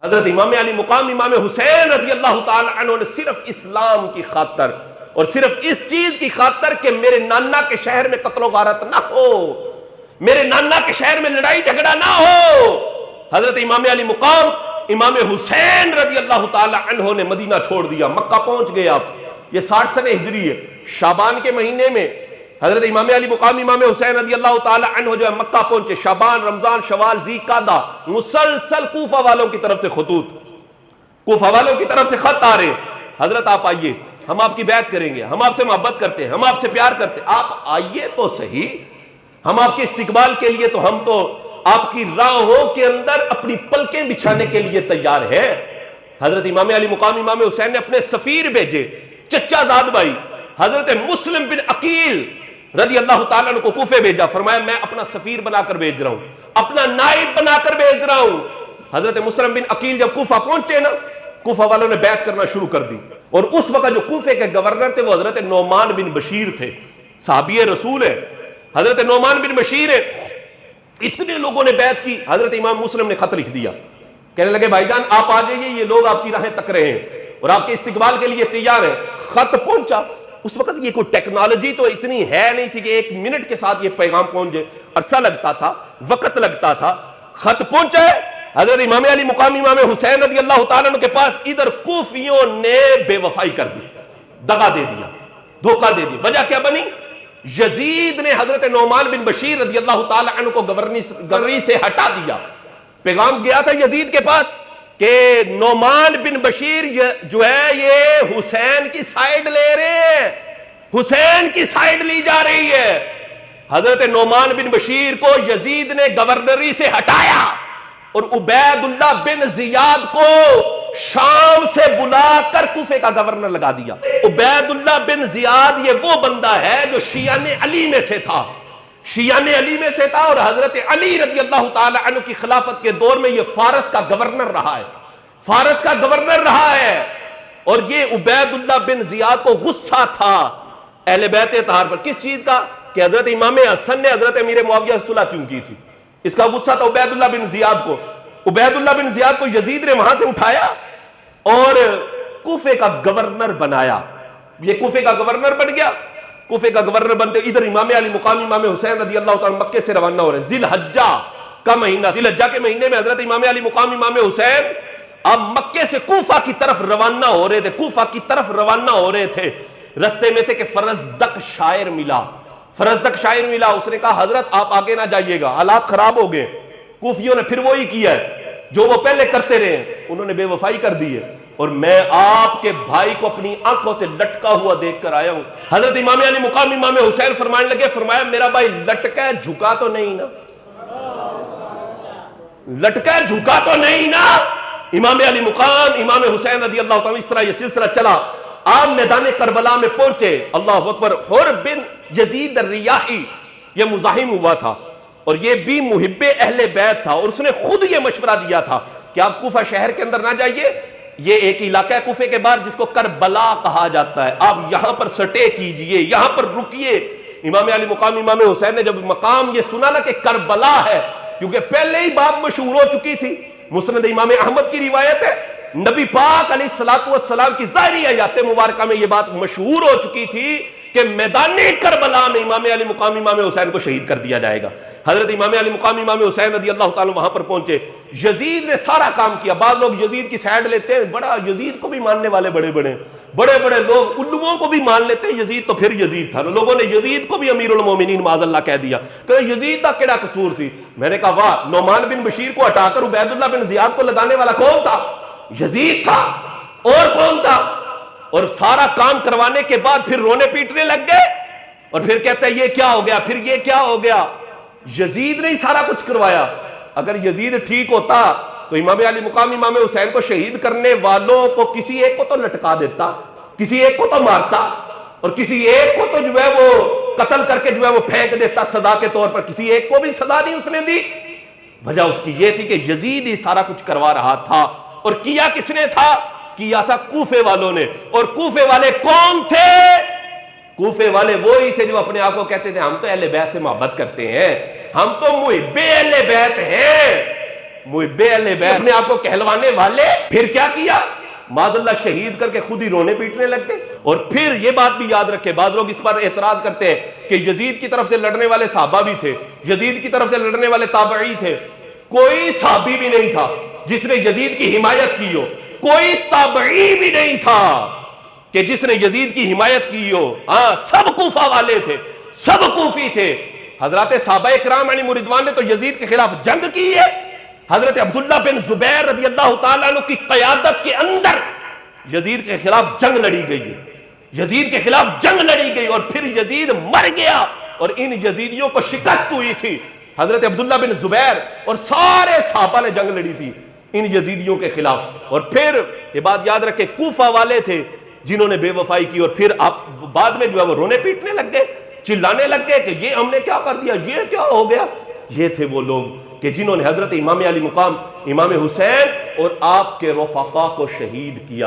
حضرت امام علی مقام امام حسین رضی اللہ تعالی عنہ نے صرف اسلام کی خاطر اور صرف اس چیز کی خاطر کہ میرے نانا کے شہر میں قتل و غارت نہ ہو، میرے نانا کے شہر میں لڑائی جھگڑا نہ ہو، حضرت امام علی مقام امام حسین رضی اللہ تعالی عنہ نے مدینہ چھوڑ دیا، مکہ پہنچ گئے۔ آپ یہ 60 سنہ ہجری ہے، شعبان کے مہینے میں حضرت امام علی مقام امام حسین رضی اللہ تعالی عنہ جو ہے مکہ پہنچے۔ شعبان، رمضان، شوال، ذی قعدہ، مسلسل کوفہ والوں کی طرف سے خطوط، کوفہ والوں کی طرف سے خط آ رہے ہیں، حضرت آپ آئیے، ہم آپ کی بیعت کریں گے، ہم آپ سے محبت کرتے ہیں، ہم آپ سے پیار کرتے ہیں، آپ آئیے تو صحیح، ہم آپ کے استقبال کے لیے تو ہم تو آپ کی راہوں کے اندر اپنی پلکیں بچھانے کے لیے تیار ہے۔ حضرت امام علی مقام امام حسین نے اپنے سفیر بھیجے، چچا زاد بھائی حضرت مسلم بن عقیل رضی اللہ تعالیٰ عنہ کو کوفے بھیجا، فرمایا میں اپنا سفیر بنا کر بھیج رہا ہوں، اپنا نائب بنا کر بھیج رہا ہوں۔ حضرت مسلم بن عقیل جب کوفہ پہنچے نا، کوفہ والوں نے بیعت کرنا شروع کر دی، اور اس وقت جو کوفے کے گورنر تھے وہ حضرت نعمان بن بشیر تھے، صحابی رسول ہے، حضرت نعمان بن بشیر ہے۔ اتنے لوگوں نے بیعت کی، حضرت امام مسلم نے خط لکھ دیا، کہنے لگے بھائی جان آپ آ جائیے، یہ لوگ آپ کی راہیں تک رہے ہیں اور آپ کے استقبال کے لیے تیار ہیں۔ خط پہنچا، اس وقت یہ کوئی ٹیکنالوجی تو اتنی ہے نہیں تھی کہ 1 منٹ کے ساتھ یہ پیغام پہنچ جائے، عرصہ لگتا تھا، وقت لگتا تھا۔ خط پہنچا ہے حضرت امام علی مقام امام حسین رضی اللہ تعالیٰ عنہ کے پاس، ادھر کوفیوں نے بے وفائی کر دی، دغا دے دیا، دھوکہ دے دی۔ وجہ کیا بنی؟ یزید نے حضرت نعمان بن بشیر رضی اللہ تعالیٰ عنہ کو گورنری سے ہٹا دیا۔ پیغام گیا تھا یزید کے پاس کہ نعمان بن بشیر جو ہے یہ حسین کی سائیڈ لے رہے ہیں، حسین کی سائیڈ لی جا رہی ہے۔ حضرت نعمان بن بشیر کو یزید نے گورنری سے ہٹایا اور عبید اللہ بن زیاد کو شام سے بلا کر کوفے کا گورنر لگا دیا۔ عبید اللہ بن زیاد یہ وہ بندہ ہے جو شیعان علی میں سے تھا، شیعان علی میں سے تھا، اور حضرت علی رضی اللہ تعالی عنہ کی خلافت کے دور میں یہ فارس کا گورنر رہا ہے، فارس کا گورنر رہا ہے۔ اور یہ عبید اللہ بن زیاد کو غصہ تھا اہل بیت اطہار پر، کس چیز کا؟ کہ حضرت امام حسن نے حضرت امیر معاویہ سے صلح کیوں کی تھی، اس کا غصہ تھا عبید اللہ بن زیاد کو۔ عبید اللہ بن زیاد کو یزید نے وہاں سے اٹھایا اور کوفے کا گورنر بنایا، یہ کوفے کا گورنر بن گیا۔ کوفے کا گورنر بنتے ادھر امام علی مقام امام حسین رضی اللہ تعالیٰ مکے سے روانہ ہو رہے ہیں۔ ذی الحجہ کا مہینہ، ذی الحجہ کے مہینے میں حضرت امام علی مقام امام حسین اب مکے سے کوفہ کی طرف روانہ ہو رہے تھے، کوفہ کی طرف روانہ ہو رہے تھے۔ رستے میں تھے کہ فرزدق شاعر ملا، فرزدق شاعر ملا، اس نے کہا حضرت آپ آگے نہ جائیے گا، حالات خراب ہو گئے۔ کوفیوں نے پھر وہی کیا ہے جو وہ پہلے کرتے رہے، انہوں نے بے وفائی کر دی ہے، اور میں آپ کے بھائی کو اپنی آنکھوں سے لٹکا ہوا دیکھ کر آیا ہوں۔ حضرت امام علی مقام امام حسین فرمانے لگے، فرمایا میرا بھائی لٹکا ہے جھکا تو نہیں نا، لٹکا ہے جھکا تو نہیں نا۔ امام علی مقام امام حسین رضی اللہ تعالیٰ، اس طرح یہ سلسلہ چلا۔ آپ میدان کربلا میں پہنچے، اللہ اکبر، حر بن یزید الریاحی یہ مزاحم ہوا تھا، اور یہ بھی محب اہل بیت تھا، اور اس نے خود یہ مشورہ دیا تھا کہ آپ کوفہ شہر کے اندر نہ جائیے، یہ ایک علاقہ ہے کوفے کے بعد جس کو کربلا کہا جاتا ہے، آپ یہاں پر سٹے کیجئے، یہاں پر رکیے۔ امام علی مقام امام حسین نے جب مقام یہ سنا نا کہ کربلا ہے، کیونکہ پہلے ہی بات مشہور ہو چکی تھی، مسند امام احمد کی روایت ہے، نبی پاک علیہ الصلوۃ والسلام کی ظاہری آیات مبارکہ میں یہ بات مشہور ہو چکی تھی کہ میدان کربلا میں امام علی مقام امام حسین کو شہید کر دیا جائے گا۔ حضرت امام علی مقام امام حسین رضی اللہ تعالیٰ وہاں پر پہنچے۔ یزید نے سارا کام کیا، بعض لوگ یزید کی سائیڈ لیتے ہیں، بڑا یزید کو بھی ماننے والے بڑے بڑے لوگ الوؤں کو بھی مان لیتے ہیں، یزید تو پھر یزید تھا، لوگوں نے یزید کو بھی امیر المومنین معاذ اللہ کہہ دیا کہ یزید کا کیڑا قصور سی۔ میں نے کہا واہ، نعمان بن بشیر کو ہٹا کر عبید اللہ بن زیاد کو لگانے والا کون تھا؟ یزید تھا، اور کون تھا؟ اور سارا کام کروانے کے بعد پھر رونے پیٹنے لگ گئے، اور پھر کہتا ہے یہ کیا ہو گیا، پھر یہ کیا ہو گیا؟ یزید نے ہی سارا کچھ کروایا۔ اگر یزید ٹھیک ہوتا تو امام علی مقام امام حسین کو شہید کرنے والوں کو کسی ایک کو تو لٹکا دیتا، کسی ایک کو تو مارتا، اور کسی ایک کو تو جو ہے وہ قتل کر کے جو ہے وہ پھینک دیتا سزا کے طور پر، کسی ایک کو بھی سزا نہیں اس نے دی۔ وجہ اس کی یہ تھی کہ یزید ہی سارا کچھ کروا رہا تھا، اور کیا کس نے تھا؟ کیا تھا کوفے والوں نے۔ اور کوفے والے کون تھے؟ کوفے والے وہی تھے جو اپنے آپ کو کہتے تھے ہم تو اہل بیت سے محبت کرتے ہیں، ہم تو محب اہل بیت ہیں۔ محب اہل بیت اپنے آپ کو کہلوانے والے پھر کیا کیا؟ معاذ اللہ شہید کر کے خود ہی رونے پیٹنے لگ گئے۔ اور پھر یہ بات بھی یاد رکھے، بعض لوگ اس پر اعتراض کرتے ہیں کہ یزید کی طرف سے لڑنے والے صحابہ بھی تھے، یزید کی طرف سے لڑنے والے تابعی تھے، کوئی صحابی بھی نہیں تھا جس نے یزید کی حمایت کی ہو، کوئی تابعی بھی نہیں تھا کہ جس نے یزید کی حمایت کی ہو۔ ہاں سب کوفہ والے تھے، سب کوفی تھے۔ حضرات صحابہ اکرام علیہم رضوان نے تو یزید کے خلاف جنگ کی ہے۔ حضرت عبداللہ بن زبیر رضی اللہ تعالیٰ عنہ کی قیادت کے اندر یزید کے خلاف جنگ لڑی گئی ہے، یزید کے خلاف جنگ لڑی گئی، اور پھر یزید مر گیا اور ان یزیدیوں کو شکست ہوئی تھی۔ حضرت عبداللہ بن زبیر اور سارے صحابہ نے جنگ لڑی تھی ان یزیدیوں کے خلاف۔ اور پھر یہ بات یاد رکھے کوفہ والے تھے جنہوں نے بے وفائی کی، اور پھر آپ بعد میں جو ہے وہ رونے پیٹنے لگ گئے، چلانے لگ گئے کہ یہ ہم نے کیا کر دیا، یہ کیا ہو گیا۔ یہ تھے وہ لوگ کہ جنہوں نے حضرت امام علی مقام امام حسین اور آپ کے رفقا کو شہید کیا۔